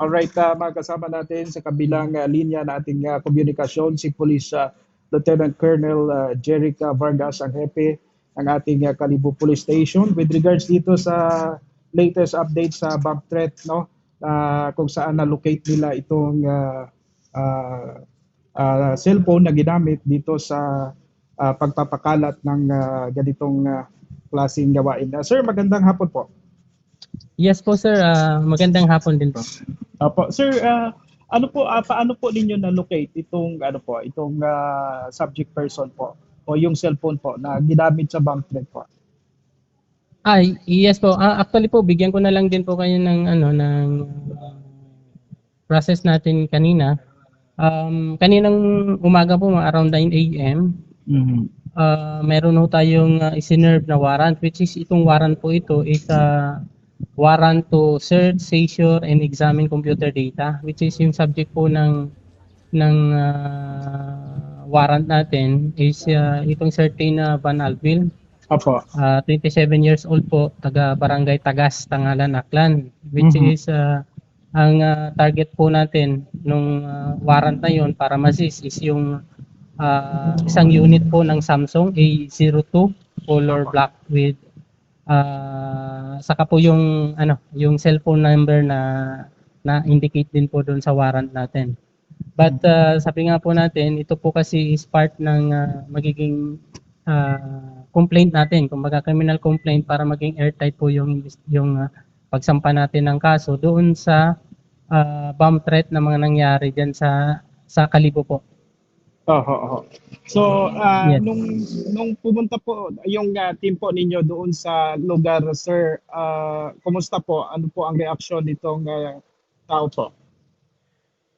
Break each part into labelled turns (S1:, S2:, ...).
S1: Alright, mga kasama natin sa kabilang linya na ating komunikasyon, si Police Lieutenant Colonel Jerica Vargas, ang hepe ng ating Kalibo Police Station. With regards dito sa latest update sa bomb threat, no, kung saan na-locate nila itong cellphone na ginamit dito sa pagpapakalat ng ganitong klaseng gawain. Sir, magandang hapon po.
S2: Yes po sir, magandang hapon din po.
S1: Opo, sir, paano po ninyo na-locate itong subject person po o yung cellphone po na ginamit sa bomb threat po?
S2: Yes po. Actually po, bigyan ko na lang din po kayo ng process natin kanina. Kaninang umaga po, around 9 AM, meron ho tayong isinerve na warrant, which is itong warrant po ito is warrant to search, seizure, and examine computer data, which is yung subject po ng warrant natin is itong certain Van Alvin.
S1: Opo.
S2: 27 years old po, taga Barangay Tagas, Tangalan, Aklan, which is ang target po natin nung warrant na yon para ma-seize is yung isang unit po ng Samsung A02 color black with saka po yung yung cellphone number na indicate din po doon sa warrant natin. But sabi nga po natin, ito po kasi is part ng magiging complaint natin, kumbaga criminal complaint, para maging airtight po yung pagsampa natin ng kaso doon sa bomb threat na mga nangyari diyan sa Kalibo po.
S1: So,
S2: Yes.
S1: nung pumunta po yung team po ninyo doon sa lugar, sir, kumusta po? Ano po ang reaksyon nitong tao po?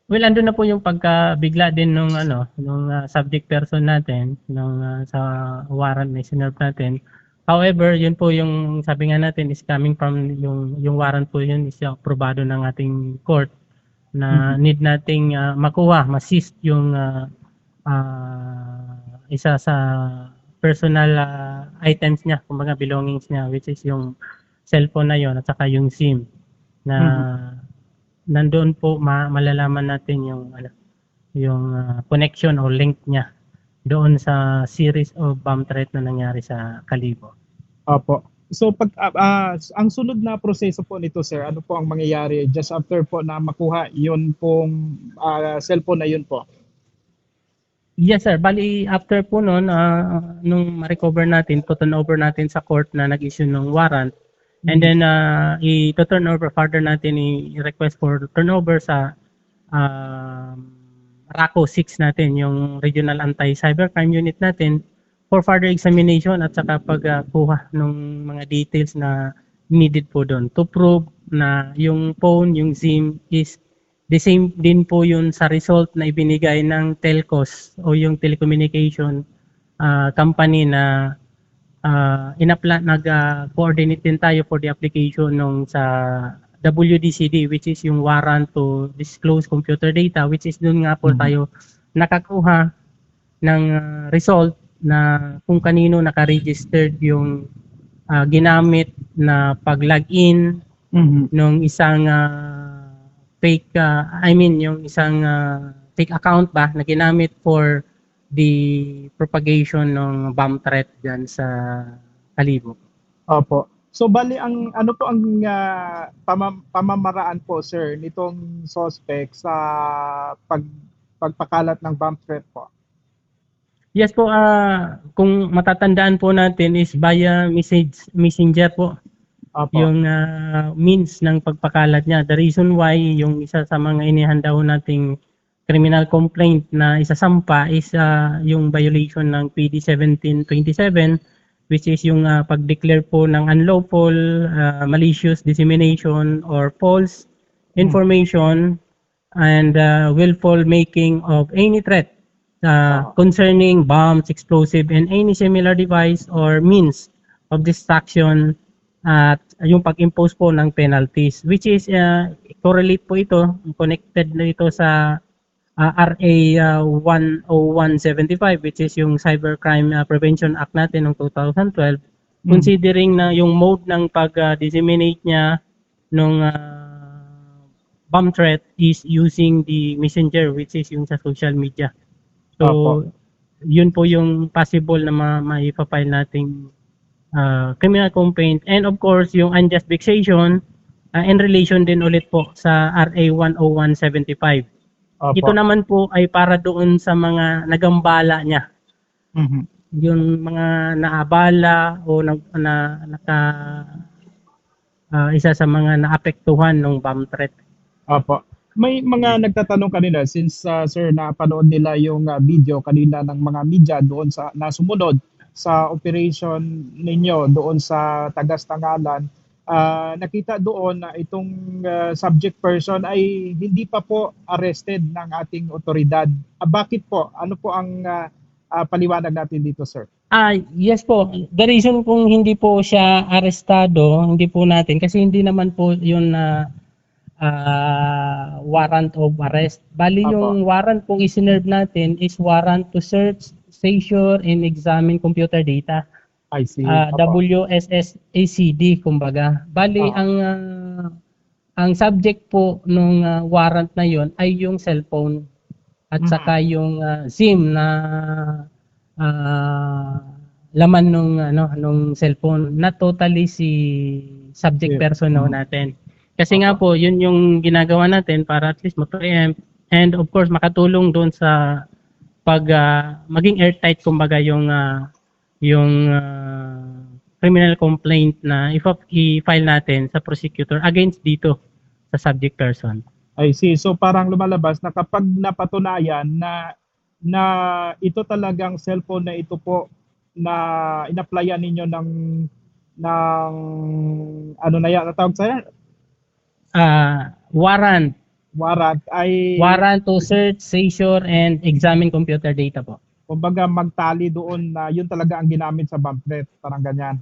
S2: Well, andun na po yung pagkabigla din nung subject person natin nung sa warrant na sinerve natin. However, yun po yung sabi nga natin is coming from yung warrant po yun is aprobado ng ating court na need nating makuha, ma-seize yung isa sa personal items niya, kumbaga belongings niya, which is yung cellphone na yon at saka yung SIM na nandoon po malalaman natin yung connection o link niya doon sa series of bomb threat na nangyari sa Kalibo.
S1: Opo. So pag ang sunod na proseso po nito, sir, ano po ang mangyayari just after po na makuha yun pong cellphone na yun po?
S2: Yes sir, bali after po noon nung ma-recover natin, to-turn over natin sa court na nag-issue ng warrant. And then i-turn over further natin, i-request for turnover sa RACO 6 natin, yung Regional Anti-Cybercrime Unit natin, for further examination at saka pagkuha ng mga details na needed po doon to prove na yung phone, yung SIM is the same din po yun sa result na ibinigay ng telcos o yung telecommunication company na nag-coordinate din tayo for the application nung sa WDCD, which is yung warrant to disclose computer data, which is doon nga po tayo nakakuha ng result na kung kanino naka-registered yung ginamit na pag-login nung isang fake, yung isang fake account ba na ginamit for the propagation ng bomb threat dyan sa Kalibo.
S1: Opo. So bali ang ano po ang pamamaraan po, sir, nitong suspect sa pagpakalat ng bomb threat po?
S2: Yes po, kung matatandaan po natin is via messenger po.
S1: Opo.
S2: Yung means ng pagpakalat niya. The reason why yung isa sa mga inihanda ho nating criminal complaint na isasampa is yung violation ng PD 1727, which is yung pag-declare po ng unlawful, malicious dissemination or false information and willful making of any threat concerning bombs, explosive, and any similar device or means of destruction at yung pag-impose po ng penalties, which is correlate po ito, connected na ito sa RA 10175, which is yung Cybercrime Prevention Act natin ng 2012, considering na yung mode ng pag-disseminate niya nung bomb threat is using the messenger, which is yung sa social media. So,
S1: Opo.
S2: yun po yung possible na maipapile nating criminal complaint. And of course, yung unjust vexation in relation din ulit po sa RA 10175.
S1: Opo.
S2: Ito naman po ay para doon sa mga nagambala niya.
S1: Mhm.
S2: Yung mga naabala o isa sa mga naapektuhan ng bomb threat.
S1: Opo. May mga nagtatanong kanina since sir napanood nila yung video kanina ng mga media doon sa sumunod sa operation ninyo doon sa Tagas-Tangalan. Nakita doon na itong subject person ay hindi pa po arrested ng ating otoridad. Bakit po? Ano po ang paliwanag natin dito, sir?
S2: Yes po. The reason kung hindi po siya arestado, hindi po natin, kasi hindi naman po yun na warrant of arrest. Bali
S1: Apo.
S2: yung warrant pong isinerve natin is warrant to search, seizure, and examine computer data.
S1: I see. Opo.
S2: WSSACD kumbaga. Bali ang subject po nung warrant na yon ay yung cellphone at saka yung SIM na laman nung cellphone, not totally si subject
S1: Yeah.
S2: person natin. Kasi nga po, yun yung ginagawa natin para at least ma-preempt and of course makatulong doon sa pag maging airtight kumbaga yung criminal complaint na i-file natin sa prosecutor against dito sa subject person.
S1: I see. So parang lumalabas na kapag napatunayan na ito talagang cellphone na ito po na in-applyan ninyo ng ano na yan, natawag sa'yo?
S2: Warrant
S1: Ay
S2: to search, seizure, and examine computer data po.
S1: kumbaga magtali doon na yun talaga ang ginamit sa bomb threat, parang ganyan.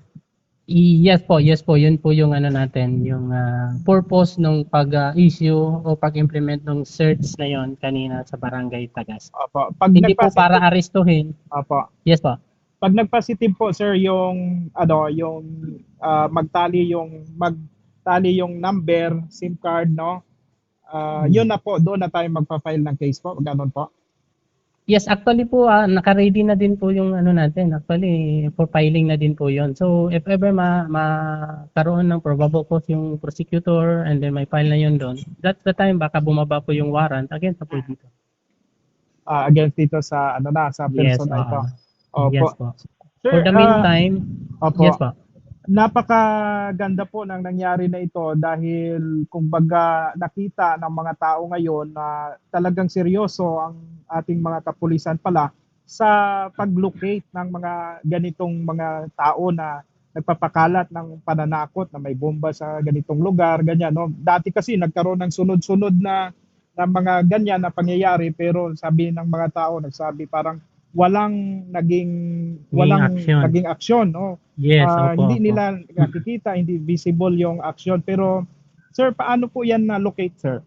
S2: Yes po, yun po yung natin, yung purpose nung pag-issue o pag-implement ng search na yon kanina sa Barangay Tagas.
S1: Opo. Pag
S2: Hindi po para arestuhin.
S1: Opo.
S2: Yes po.
S1: Pag nag-positive po sir yung magtali yung number, SIM card, no? Yun na po, doon na tayo magpa-file ng case po, ganun po.
S2: Yes, actually po naka-ready na din po yung natin. Actually for filing na din po 'yon. So if ever makaroon ng probable cause yung prosecutor and then may file na 'yon doon, that's the time baka bumaba po yung warrant against po dito.
S1: Against dito sa sa person na ito. Opo.
S2: Yes po.
S1: Sir,
S2: For the meantime,
S1: opo.
S2: yes po.
S1: Napakaganda po ng nangyari na ito dahil kumbaga nakita ng mga tao ngayon na talagang seryoso ang ating mga kapulisan pala sa pag-locate ng mga ganitong mga tao na nagpapakalat ng pananakot na may bomba sa ganitong lugar, ganyan, no? Dati kasi nagkaroon ng sunod-sunod na mga ganyan na pangyayari pero sabi ng mga tao, nagsabi parang walang naging aksyon, no?
S2: Yes,
S1: Hindi nila nakikita, hindi visible yung action. Pero sir, paano po yan na-locate, sir?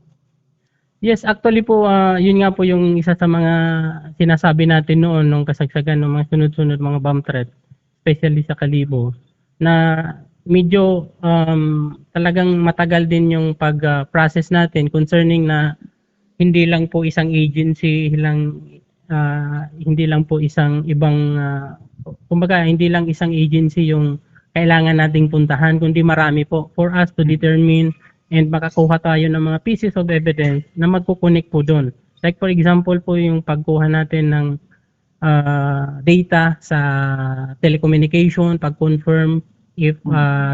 S2: Yes, actually po yun nga po yung isa sa mga sinasabi natin noon nung kasagsagan ng mga sunod-sunod mga bomb threat, especially sa Kalibo, na medyo talagang matagal din yung pag-process natin concerning na hindi lang po isang agency hindi lang po isang ibang kumbaga hindi lang isang agency yung kailangan nating puntahan kundi marami po for us to determine and makakuha tayo ng mga pieces of evidence na magko-connect po doon. Like for example po yung pagkuha natin ng data sa telecommunication, pag-confirm if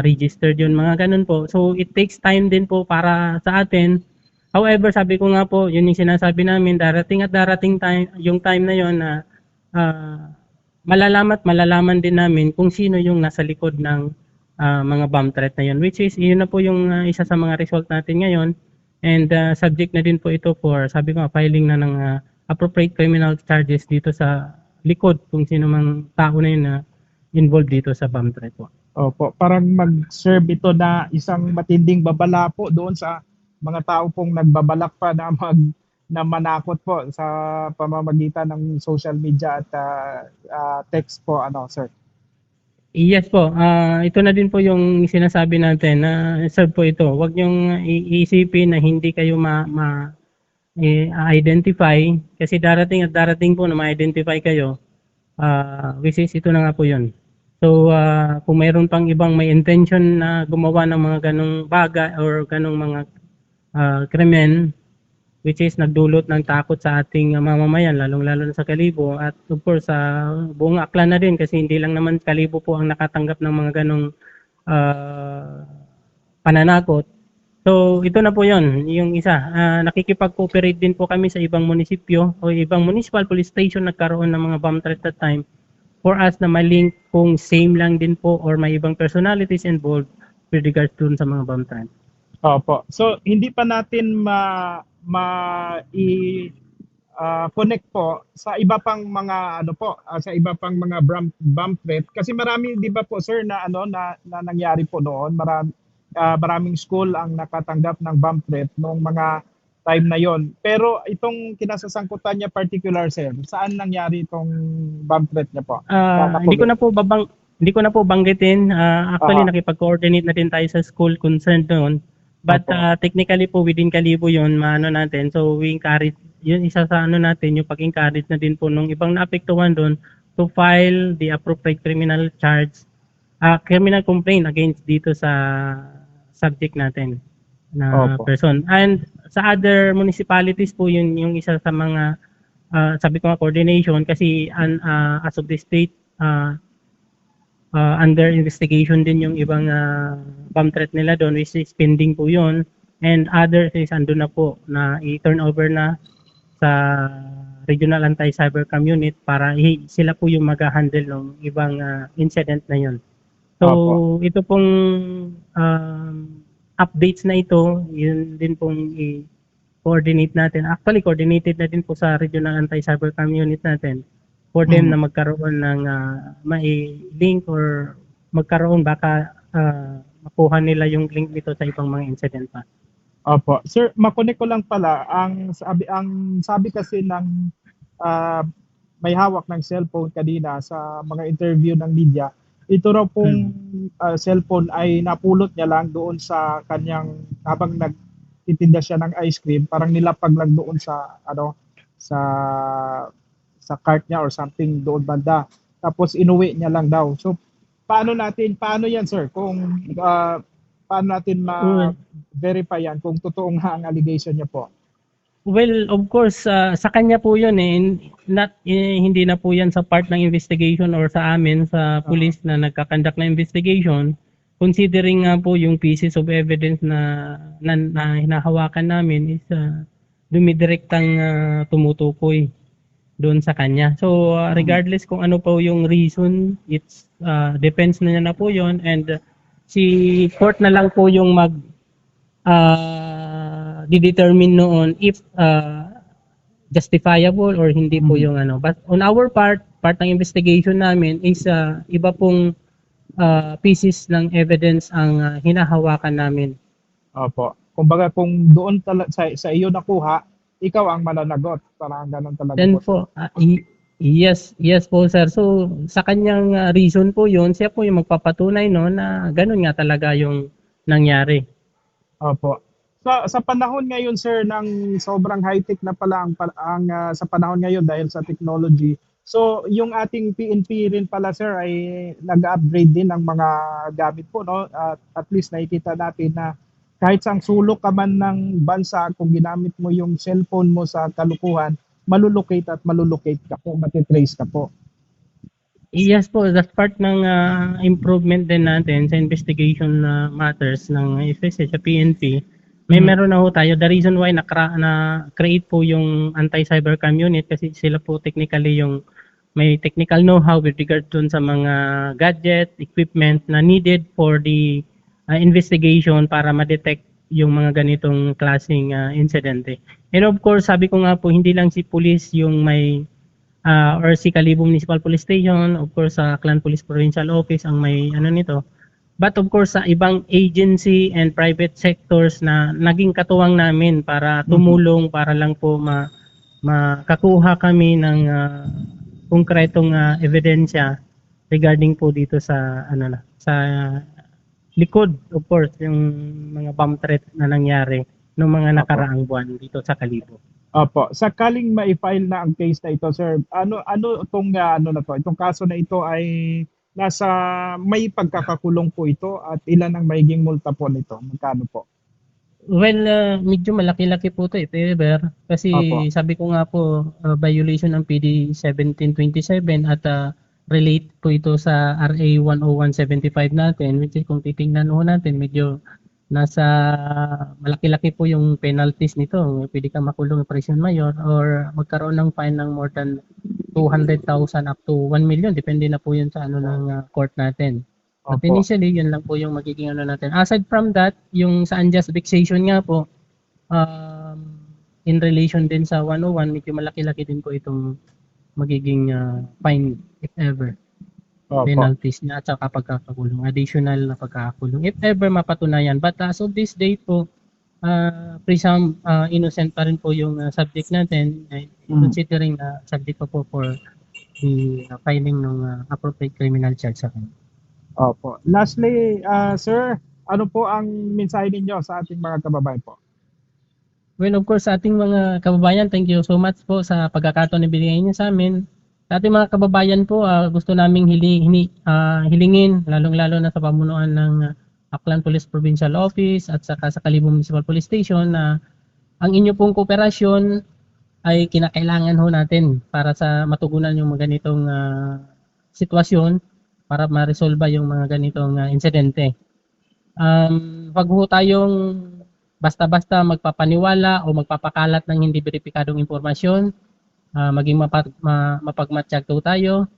S2: registered yun, mga ganun po. So it takes time din po para sa atin. However, sabi ko nga po, yun yung sinasabi namin, darating time, yung time na yun na malalaman din namin kung sino yung nasa likod ng mga bomb threat na yun. Which is, yun na po yung isa sa mga result natin ngayon. And subject na din po ito for, sabi ko, filing na ng appropriate criminal charges dito sa likod kung sino mang tao na yun na involved dito sa bomb threat po.
S1: Opo, parang mag-serve ito na isang matinding babala po doon sa mga tao pong nagbabalak pa na manakot po sa pamamagitan ng social media at text po, sir.
S2: Yes po, ito na din po yung sinasabi natin na sir po ito. Huwag niyong iisipin na hindi kayo identify kasi darating at darating po na ma-identify kayo. Which is ito na nga po yun. So, kung mayroon pang ibang may intention na gumawa ng mga ganong bagay or ganong mga krimen, which is nagdulot ng takot sa ating mamamayan, lalong-lalo na sa Kalibo at of course sa buong Aklan na din kasi hindi lang naman Kalibo po ang nakatanggap ng mga ganong pananakot. So ito na po yon yung isa. Nakikipag-cooperate din po kami sa ibang munisipyo o ibang municipal police station nagkaroon ng mga bomb threat that time for us na ma-link kung same lang din po or may ibang personalities involved with regards dun sa mga bomb threat.
S1: Opo. So hindi pa natin connect po sa iba pang mga ano po, sa iba pang mga bomb threat kasi marami 'di ba po sir na ano na nangyari po noon. Maraming school ang nakatanggap ng bomb threat noong mga time na yon. Pero itong kinasasangkutan niya particular sir, saan nangyari itong bomb threat niya po?
S2: Hindi ko na po banggitin. Actually
S1: Aha.
S2: nakipag-coordinate na din tayo sa school concerned noon. But
S1: Opo.
S2: technically po within Kalibo 'yun, maano natin. So we encourage 'yun isa sa ano natin, yung pag-encourage na din po nung ibang naapektuhan doon to file the appropriate criminal complaint against dito sa subject natin na
S1: Opo.
S2: person. And sa other municipalities po yun yung isa sa mga sabi ko nga coordination kasi as of the state under investigation din yung ibang bomb threat nila doon which is pending po yun and others is andun na po na i-turn over na sa Regional Anti-Cybercrime Unit para sila po yung mag-handle ng ibang incident na yun. So
S1: Opo.
S2: ito pong updates na ito, yun din pong i-coordinate natin. Actually coordinated na din po sa Regional Anti-Cybercrime Unit natin for them na magkaroon ng mai-link or magkaroon baka makuha nila yung link nito sa ibang mga incident pa.
S1: Opo. Sir, makonek ko lang pala ang sabi kasi ng may hawak ng cellphone kanina sa mga interview ng media. Ito raw pong cellphone ay napulot niya lang doon sa kanyang habang nagtitinda siya ng ice cream, parang nilapag lang doon sa ano sa cart niya or something doon banda. Tapos inuwi niya lang daw. So paano yan sir kung paano natin ma-verify yan kung totoo nga ang allegation niya po?
S2: Well, of course, sa kanya po yun hindi na po yan sa part ng investigation or sa amin, sa police na nagkakandak na investigation. Considering nga po yung pieces of evidence na hinahawakan namin is dumidirektang tumutukoy doon sa kanya. So, regardless kung ano po yung reason, it's depends na niya na po yun and si court na lang po yung di-determine noon if justifiable or hindi po yung ano. But on our part ng investigation namin is iba pong pieces ng evidence ang hinahawakan namin.
S1: Opo. Kumbaga kung doon sa iyo nakuha, ikaw ang mananagot. Parang ganun talaga
S2: Then
S1: po.
S2: yes po sir. So sa kanyang reason po yun, siya po yung magpapatunay no na ganun nga talaga yung nangyari.
S1: Opo. Sa panahon ngayon sir ng sobrang high-tech na pala ang sa panahon ngayon dahil sa technology. So yung ating PNP rin pala sir ay nag-upgrade din ng mga gamit po no. At least nakikita natin na kahit sang sulok ka man ng bansa kung ginamit mo yung cellphone mo sa kalukuhan, malulocate ka po, matitrace ka po.
S2: Yes po, that's part ng improvement din natin sa investigation matters ng especially sa PNP. Meron na ho tayo. The reason why na-create po yung anti-cybercrime unit kasi sila po technically yung may technical know-how with regard dun sa mga gadget, equipment na needed for the investigation para ma-detect yung mga ganitong klaseng insidente. And of course, sabi ko nga po, hindi lang si police yung may or si Kalibo Municipal Police Station, of course sa Aklan Police Provincial Office ang may ano nito. But of course sa ibang agency and private sectors na naging katuwang namin para tumulong para lang po makakuha kami ng konkretong ebidensya regarding po dito sa ano na sa likod, of course, yung mga bomb threat na nangyari noong mga
S1: Opo.
S2: nakaraang buwan dito sa Kalibo.
S1: Opo. Sakaling ma-file na ang case na ito, sir, ano itong ano na to? Itong kaso na ito ay nasa may pagkakakulong po ito at ilan ang magiging multa po nito? Magkano po?
S2: Well, medyo malaki-laki po 'to, Ever, kasi
S1: Opo.
S2: sabi ko nga po, violation ng PD 1727 at relate po ito sa RA 10175 natin, which is kung titingnan ho natin medyo nasa malaki-laki po yung penalties nito. Puwede kang makulong prison mayor or magkaroon ng fine ng more than 200,000 up to 1,000,000 depende na po yun sa ano ng court natin. But
S1: Opo.
S2: initially, yun lang po yung magiging ano natin. Aside from that, yung sa unjust vexation nga po, in relation din sa 101, medyo malaki-laki din po itong magiging fine if ever.
S1: Opo.
S2: Penalties niya at saka pagkakakulong. Additional na pagkakakulong. If ever mapatunayan. But as of this date po, presumed innocent pa rin po yung subject natin, considering na subject pa po for the filing ng appropriate criminal charge sa kanya.
S1: Opo. Lastly, sir, ano po ang mensahe ninyo sa ating mga kababayan po?
S2: Well, of course, sa ating mga kababayan, thank you so much po sa pagkakataon na binigay niyo sa amin. Sa ating mga kababayan po, gusto naming hilingin, lalong-lalo na sa pamunuan ng Aklan Police Provincial Office at saka sa Kalibo Municipal Police Station na ang inyo pong kooperasyon ay kinakailangan ho natin para sa matugunan yung mga ganitong sitwasyon para ma-resolve yung mga ganitong insidente. Wag ho tayong basta-basta magpapaniwala o magpapakalat ng hindi beripikadong impormasyon. Maging mapagmatsyag po tayo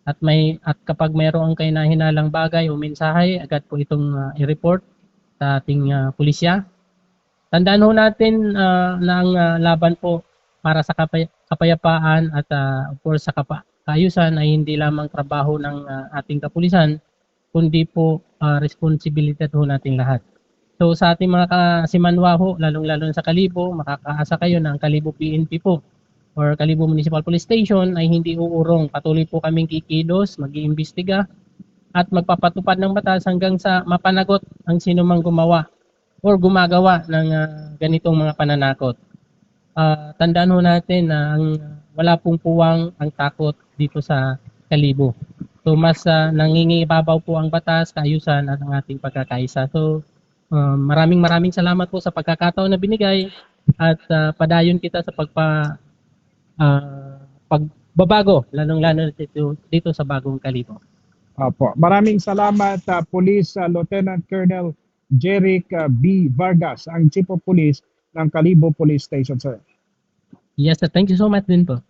S2: at kapag mayroong kayo na hinalang bagay o mensahe, agad po itong i-report sa ating pulisya. Tandaan ho natin na ang laban po para sa kapayapaan at of course sa kaayusan ay hindi lamang trabaho ng ating kapulisan, kundi po responsibilidad ho nating lahat. So sa ating mga kasimanwa ho, lalong-lalo sa Kalibo, makakaasa kayo na ang Kalibo PNP po or Kalibo Municipal Police Station ay hindi uurong. Patuloy po kaming kikilos, mag-iimbestiga at magpapatupad ng batas hanggang sa mapanagot ang sinumang gumawa or gumagawa ng ganitong mga pananakot. Tandaan ho natin na wala pong puwang ang takot dito sa Kalibo. So mas nangingibabaw po ang batas, kaayusan at ang ating pagkakaisa. So maraming salamat po sa pagkakataon na binigay at padayon kita sa pagbabago, lalong-lalo dito sa bagong Kalibo.
S1: Opo. Maraming salamat, Police Lieutenant Colonel Jeric B. Vargas, ang Chief of Police ng Kalibo Police Station, sir.
S2: Yes, sir. Thank you so much din po.